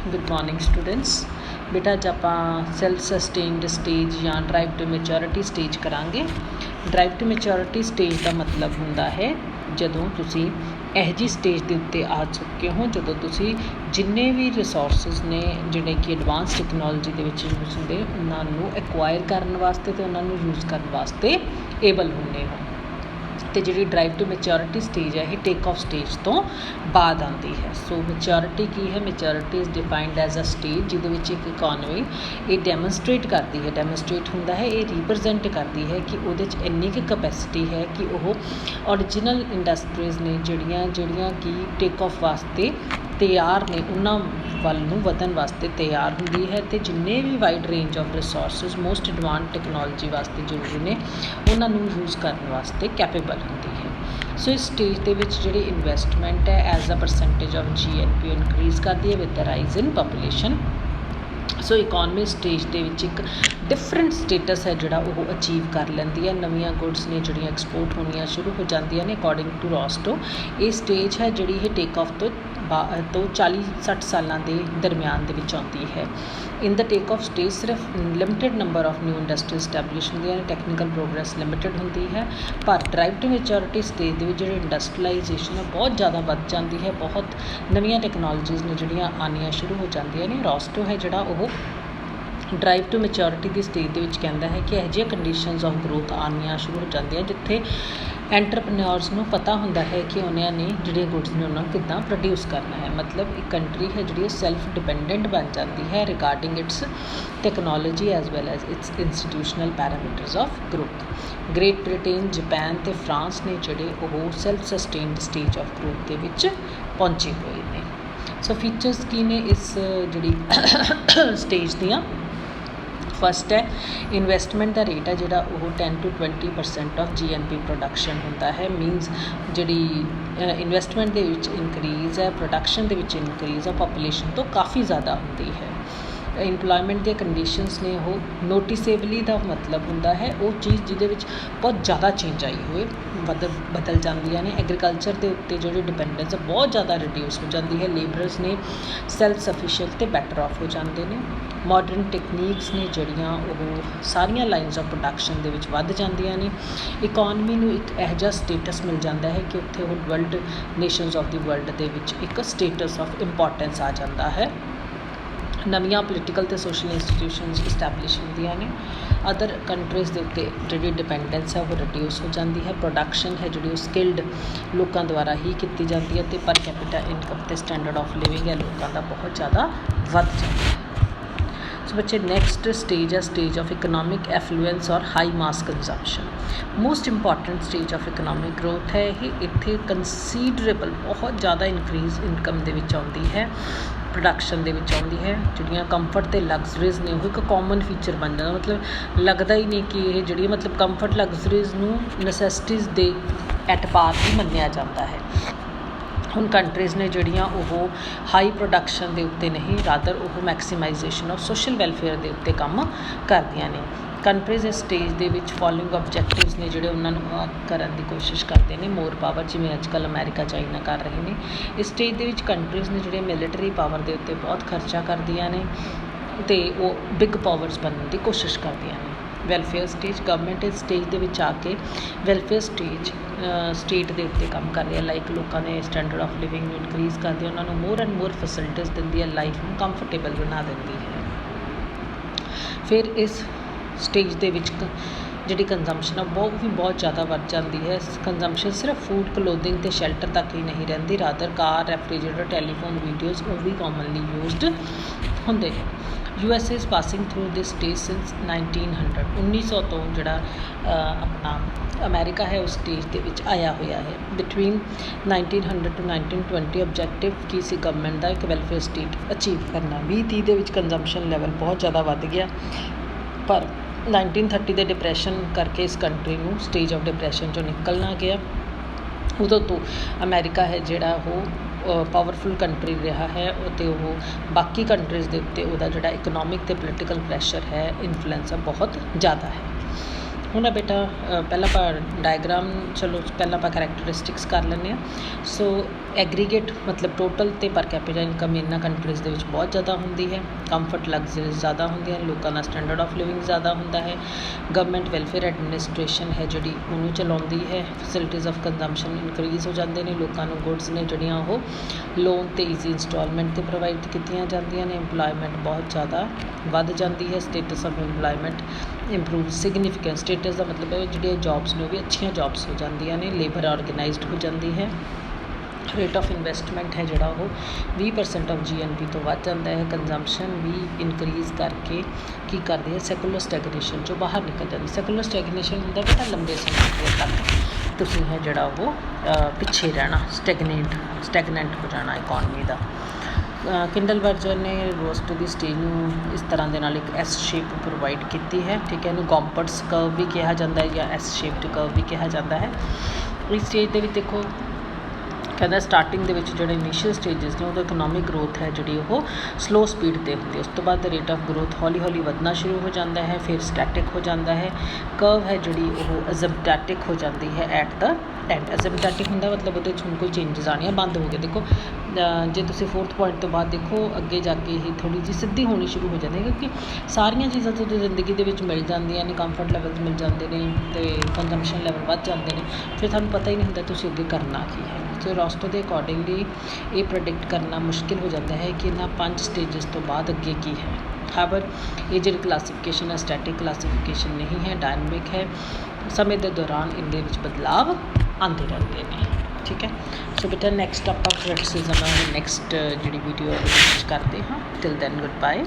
Good morning students. बेटा अज आप self sustained stage या ड्राइव टू मैच्योरिटी स्टेज करांगे। ड्राइव टू मैच्योरिटी स्टेज का मतलब हुंदा है जदों तुसी ਇਹੋ ਜਿਹੀ स्टेज के उत्ते आ चुके हो जदों तुसी जिन्ने भी रिसोर्सिस ने जिहड़े कि एडवांस टैक्नोलॉजी दे विच यूज़ हुंदे उन्हां नूं एक्वायर करन वास्ते ते उन्हां नूं यूज़ करन वास्ते एबल हुंदे हो। तो जी ड्राइव टू मैच्योरिटी स्टेज है ये टेक ऑफ स्टेज तो बाद आती है। सो मैच्योरिटी की है? Maturity is defined as a stage जिहदे एक इकॉनमी ये डैमोनस्ट्रेट करती है, डैमोनस्ट्रेट होंदा है, ये रिप्रजेंट करती है कि वो इन्नी की कैपेसिटी है कि वो ओरिजिनल इंडस्ट्रीज़ ने जड़ियाँ कि टेक ऑफ वास्ते तैयार ने उन्होंने वल नूं वधन वास्ते तैयार होंदी है। तो जिन्ने भी wide range of resources most advance technology वास्ते जरूरी ने उन्होंने यूज़ करने वास्ते कैपेबल होंदी है। सो इस स्टेज के जी इन्वेस्टमेंट है as a percentage of GNP increase करती है with the rise in population. So economy stage के एक डिफरेंट स्टेटस है जोड़ा वो अचीव कर लेंदी है। नवीं गुड्स ने जोड़ियाँ एक्सपोर्ट होनिया शुरू हो जांदियां ने अकॉर्डिंग टू रॉस्टो। ये स्टेज है जी टेक ऑफ तो 40-60 सालों के दरम्यान दे विच आउंदी है। In the take off stage सिर्फ limited number of new industry establish होंदियां ने, टैक्नीकल प्रोग्रैस लिमिटेड होंदी है। पर ड्राइव टू मैच्योरिटी स्टेज के जो इंडस्ट्रियलाइजेशन है बहुत ज़्यादा बढ़ जाती है, बहुत नवीं टैक्नोलॉजीज़ ने जोड़ियाँ आनियाँ शुरू हो जांदियां ने। रॉस्टो है जोड़ा वो ड्राइव टू मैच्योरिटी की स्टेज के कहता है कि यह कंडीशनस ऑफ ग्रोथ आनियाँ शुरू हो जांदियां जिथे एंटरप्रेन्योर्स को पता होंदा है कि उन्होंने जिहड़े गुड्स ने उन्होंने किद्दां प्रोड्यूस करना है। मतलब एक कंट्री है जी सैल्फ डिपेंडेंट बन जाती है regarding its technology as well as its institutional parameters of growth. Great Britain, Japan ते फ्रांस ने जिहड़े वो self sustained stage of growth के विच पहुंचे हुए हैं। सो फीचर्स की ने इस जिहड़ी स्टेज दियां? फस्ट है इन्वेस्टमेंट का रेट है जोड़ा वो 10 to 20% ऑफ GNP प्रोडक्शन होंदा है। मीनस जी इन्वेस्टमेंट के इनक्रीज़ है, प्रोडक्शन के इनक्रीज़ है, पॉपूलेशन तो काफ़ी ज़्यादा होंदी है। इंपलॉयमेंट के कंडीशनस ने वो नोटिसेबली का मतलब होंदा है वो चीज़ जिहदे विच बहुत ज़्यादा चेंज आई हुए बदल जांदियां ने। एग्रीकल्चर के उत्ते जो डिपेंडेंस है बहुत ज़्यादा रिड्यूस हो जाती है। लेबरस ने सैल्फ सफिशिएंट तो बैटर ऑफ हो जाते हैं। मॉडर्न टैक्नीक्स ने जड़ियाँ वो सारिया लाइनस ऑफ प्रोडक्शन के वध जांदियां ने। इकॉनमी नूं एक इहो जिहा स्टेटस मिल जाता है कि उत्थे वो world Nations of the world के एक स्टेटस ऑफ इंपॉर्टेंस आ जाता है। नवीं पोलिटिकल तो सोशल इंस्टीट्यूशनस इस्टैबलिश होंदियां ने। अदर कंट्रीज़ के उत्ते जिहड़ी डिपेंडेंस है वो रिड्यूस हो जाती है। प्रोडक्शन है जी स्किल्ड लोगों द्वारा ही की जाती है। तो पर कैपिटा इनकम तो स्टैंडर्ड ऑफ लिविंग है लोगों का बहुत ज़्यादा वध जाता है। सो बच्चे नेक्स्ट स्टेज है स्टेज ऑफ इकनॉमिक एफ्लुएंस और high mass consumption. Most important stage of economic growth है ये। इत्थे कंसीडरेबल बहुत ज़्यादा इनक्रीज़ इनकम दे विच आउंदी है, प्रोडक्शन दे विच आउंदी है। जिहड़ियां कंफर्ट ते लग्जरीज़ ने वो एक कॉमन फीचर बन जाता। मतलब लगता ही नहीं कि ये जिहड़ी मतलब कंफर्ट लग्जरीज़ नूं नसैसिटीज़ दे एट पार ही मन्निया जाता है। हुण कंट्रीज़ ने जिहड़ियां वो हाई प्रोडक्शन के उत्ते नहीं रादर वो मैक्सीमाइजेशन ऑफ सोशल वैलफेयर के उत्ते काम करदियां ने। कंट्रीज़ इस स्टेज के विच फॉलोइंग ऑबजैक्टिव्स ने जिहड़े उन्होंने करने की कोशिश करते हैं। मोर पावर जिवें अजकल अमेरिका चाइना कर रहे हैं। इस स्टेज के विच कंट्रीज़ ने जिहड़े मिलिटरी पावर के उत्ते बहुत खर्चा करदियां ने ते वो बिग पावर्स बनने की कोशिश करदियां ने। वैलफेयर स्टेज गवर्नमेंट इस स्टेज के विच आके वैलफेयर स्टेज स्टेट के उत्ते काम कर रही है। लाइक लोगों के स्टैंडर्ड ऑफ लिविंग इनक्रीज़ करती है, उन्होंने मोर एंड मोर फैसिलिटीज़ दिंदी है, लाइफ में कंफर्टेबल बना देती है। फिर इस स्टेज के विच जिहड़ी कंजम्पशन है वो भी बहुत ज़्यादा बढ़ जाती है। कंजम्पशन सिर्फ फूड क्लोथिंग तो शैल्टर तक ही नहीं रहिंदी, रादर कार, रैफ्रिजरेटर, टैलीफोन, वीडियोज़ वो भी कॉमनली यूजड होंदे हैं। USA is passing through this stage since 1900। 1900 तो जोड़ा अपना अमेरिका है उस स्टेज के विच आया हुआ है। बिटवीन 1900 to 1920 ऑबजैक्टिव की सी गवर्नमेंट का एक वैलफेयर स्टेट अचीव करना। 2030 के विच कंजम्पशन लैवल बहुत ज़्यादा बढ़ गया, पर 1930 के डिप्रैशन करके इस कंट्री में स्टेज ऑफ डिप्रैशन चो निकलना गया। उदों तो अमेरिका है जोड़ा वो पावरफुल कंट्री रहा है तो वो बाकी कंट्रीज़ के उत्ते उहदा जिहड़ा इकनॉमिक ते पोलिटिकल प्रैशर है इन्फ्लुएंस बहुत ज़्यादा है। हुण बेटा पहला आप डायग्राम चलो पहला आप करैक्टरिस्टिक्स कर लैंदे। सो ਐਗਰੀਗੇਟ ਮਤਲਬ ਟੋਟਲ ਤੇ ਪਰ ਕੈਪੀਟਲ ਇਨਕਮ ਇਹਨਾਂ ਕੰਟਰੀਜ਼ ਦੇ ਵਿੱਚ ਬਹੁਤ ਜ਼ਿਆਦਾ ਹੁੰਦੀ ਹੈ। ਕੰਫਰਟ ਲਗਜ਼ਰੀਜ਼ ਜ਼ਿਆਦਾ ਹੁੰਦੀਆਂ ਨੇ, ਲੋਕਾਂ ਦਾ ਸਟੈਂਡਰਡ ਆਫ ਲਿਵਿੰਗ ਜ਼ਿਆਦਾ ਹੁੰਦਾ ਹੈ। ਗਵਰਨਮੈਂਟ ਵੈਲਫੇਅਰ ਐਡਮਿਨਿਸਟ੍ਰੇਸ਼ਨ ਹੈ ਜਿਹੜੀ ਉਹਨੂੰ ਚਲਾਉਂਦੀ ਹੈ। ਫੈਸਿਲਿਟੀਜ਼ ਆਫ ਕੰਜ਼ੰਪਸ਼ਨ ਇਨਕਰੀਜ਼ ਹੋ ਜਾਂਦੇ ਨੇ, ਲੋਕਾਂ ਨੂੰ ਗੁੱਡਸ ਨੇ ਜਿਹੜੀਆਂ ਉਹ ਲੋਨ ਤੇ ਈਜ਼ੀ ਇੰਸਟਾਲਮੈਂਟ 'ਤੇ ਪ੍ਰੋਵਾਈਡ ਕੀਤੀਆਂ ਜਾਂਦੀਆਂ ਨੇ। ਇੰਪਲੋਇਮੈਂਟ ਬਹੁਤ ਜ਼ਿਆਦਾ ਵੱਧ ਜਾਂਦੀ ਹੈ। Status of employment improve significant. Status ਦਾ ਮਤਲਬ ਹੈ ਜਿਹੜੀਆਂ ਜੋਬਸ ਨੇ ਉਹ ਵੀ ਅੱਛੀਆਂ ਜੋਬਸ ਹੋ ਜਾਂਦੀਆਂ ਨੇ। ਲੇਬਰ ਆਰਗੇਨਾਈਜ਼ਡ ਹੋ ਜਾਂਦੀ ਹੈ। ਰੇਟ ਆਫ ਇਨਵੈਸਟਮੈਂਟ ਹੈ ਜਿਹੜਾ ਉਹ 20% ਆਫ GNP ਤੋਂ ਵੱਧ ਜਾਂਦਾ ਹੈ। ਕੰਜ਼ੰਪਸ਼ਨ ਵੀ ਇਨਕਰੀਜ਼ ਕਰਕੇ ਕੀ ਕਰਦੀ ਹੈ, ਸੈਕੂਲਰ ਸਟੈਗਨੇਸ਼ਨ 'ਚੋਂ ਬਾਹਰ ਨਿਕਲ ਜਾਂਦੀ। ਸੈਕੂਲਰ ਸਟੈਗਨੇਸ਼ਨ ਹੁੰਦਾ ਬੇਟਾ ਲੰਬੇ ਸਮੇਂ ਤੱਕ ਤੁਸੀਂ ਹੈ ਜਿਹੜਾ ਉਹ ਪਿੱਛੇ ਰਹਿਣਾ, ਸਟੈਗਨੈਂਟ ਹੋ ਜਾਣਾ ਇਕੋਨਮੀ ਦਾ। ਕਿੰਡਲਬਰਜਰ ਨੇ ਰੋਸਟ ਦੀ ਸਟੇਜ ਨੂੰ ਇਸ ਤਰ੍ਹਾਂ ਦੇ ਨਾਲ ਇੱਕ ਐਸ ਸ਼ੇਪ ਪ੍ਰੋਵਾਈਡ ਕੀਤੀ ਹੈ, ਠੀਕ ਹੈ। ਇਹਨੂੰ ਗੌਮਪਟਸ ਕਰਵ ਵੀ ਕਿਹਾ ਜਾਂਦਾ ਹੈ ਜਾਂ ਐਸ ਸ਼ੇਪਡ ਕਰਵ ਵੀ ਕਿਹਾ ਜਾਂਦਾ ਹੈ। ਇਸ ਸਟੇਜ ਦੇ ਵਿੱਚ ਦੇਖੋ ਕਹਿੰਦਾ ਸਟਾਰਟਿੰਗ ਦੇ ਵਿੱਚ ਜਿਹੜੇ ਇਨੀਸ਼ੀਅਲ ਸਟੇਜਸ ਨੇ ਉਹਦਾ ਇਕਨੋਮਿਕ ਗਰੋਥ ਹੈ ਜਿਹੜੀ ਉਹ ਸਲੋ ਸਪੀਡ 'ਤੇ ਹੁੰਦੀ ਹੈ। ਉਸ ਤੋਂ ਬਾਅਦ ਰੇਟ ਆਫ ਗਰੋਥ ਹੌਲੀ ਹੌਲੀ ਵਧਣਾ ਸ਼ੁਰੂ ਹੋ ਜਾਂਦਾ ਹੈ, ਫਿਰ ਸਟੈਟਿਕ ਹੋ ਜਾਂਦਾ ਹੈ। ਕਰਵ ਹੈ ਜਿਹੜੀ ਉਹ ਅਜ਼ਮਟੈਟਿਕ ਹੋ ਜਾਂਦੀ ਹੈ ਐਟ ਦਾ ਐਂਡ। ਅਜ਼ਮਟੈਟਿਕ ਹੁੰਦਾ ਮਤਲਬ ਉਹਦੇ 'ਚ ਹੁਣ ਕੋਈ ਚੇਂਜਸ ਆਉਣੀਆਂ ਬੰਦ ਹੋ ਗਏ। ਦੇਖੋ ਜੇ ਤੁਸੀਂ 4th ਪੁਆਇੰਟ ਤੋਂ ਬਾਅਦ ਦੇਖੋ ਅੱਗੇ ਜਾ ਕੇ ਇਹ ਥੋੜ੍ਹੀ ਜਿਹੀ ਸਿੱਧੀ ਹੋਣੀ ਸ਼ੁਰੂ ਹੋ ਜਾਂਦੀ ਹੈ, ਕਿਉਂਕਿ ਸਾਰੀਆਂ ਚੀਜ਼ਾਂ ਤੁਹਾਨੂੰ ਜ਼ਿੰਦਗੀ ਦੇ ਵਿੱਚ ਮਿਲ ਜਾਂਦੀਆਂ ਨੇ, ਕੰਫਰਟ ਲੈਵਲਸ ਮਿਲ ਜਾਂਦੇ ਨੇ ਅਤੇ ਕੰਜ਼ੰਪਸ਼ਨ ਲੈਵਲ ਵੱਧ ਜਾਂਦੇ ਨੇ, ਫਿਰ ਤੁਹਾਨੂੰ ਪਤਾ ਹੀ ਨਹੀਂ ਹੁੰਦਾ ਤੁਸੀਂ ਅੱਗੇ ਕਰਨਾ ਕੀ ਹੈ। ਸੋ ਰੋਸਟੋ ਦੇ ਅਕੋਰਡਿੰਗਲੀ ਇਹ ਪ੍ਰੈਡਿਕਟ ਕਰਨਾ ਮੁਸ਼ਕਿਲ ਹੋ ਜਾਂਦਾ ਹੈ ਕਿ ਇਹਨਾਂ 5 ਸਟੇਜਸ ਤੋਂ ਬਾਅਦ ਅੱਗੇ ਕੀ ਹੈ। ਹਾਵਰ ਇਹ ਜਿਹੜੀ ਕਲਾਸੀਫਿਕੇਸ਼ਨ ਹੈ ਸਟੈਟਿਕ ਕਲਾਸੀਫਿਕੇਸ਼ਨ ਨਹੀਂ ਹੈ, ਡਾਇਨਮਿਕ ਹੈ। ਸਮੇਂ ਦੇ ਦੌਰਾਨ ਇਹਦੇ ਵਿੱਚ ਬਦਲਾਵ ਆਉਂਦੇ ਰਹਿੰਦੇ ਨੇ, ਠੀਕ ਹੈ। ਸੋ ਬੇਟਾ ਨੈਕਸਟ ਆਪਾਂ ਕ੍ਰਿਟਿਸਿਜ਼ਮ ਹੈ ਨੈਕਸਟ ਜਿਹੜੀ ਵੀਡੀਓ ਵਿੱਚ ਕਰਦੇ ਹਾਂ। Till then good bye.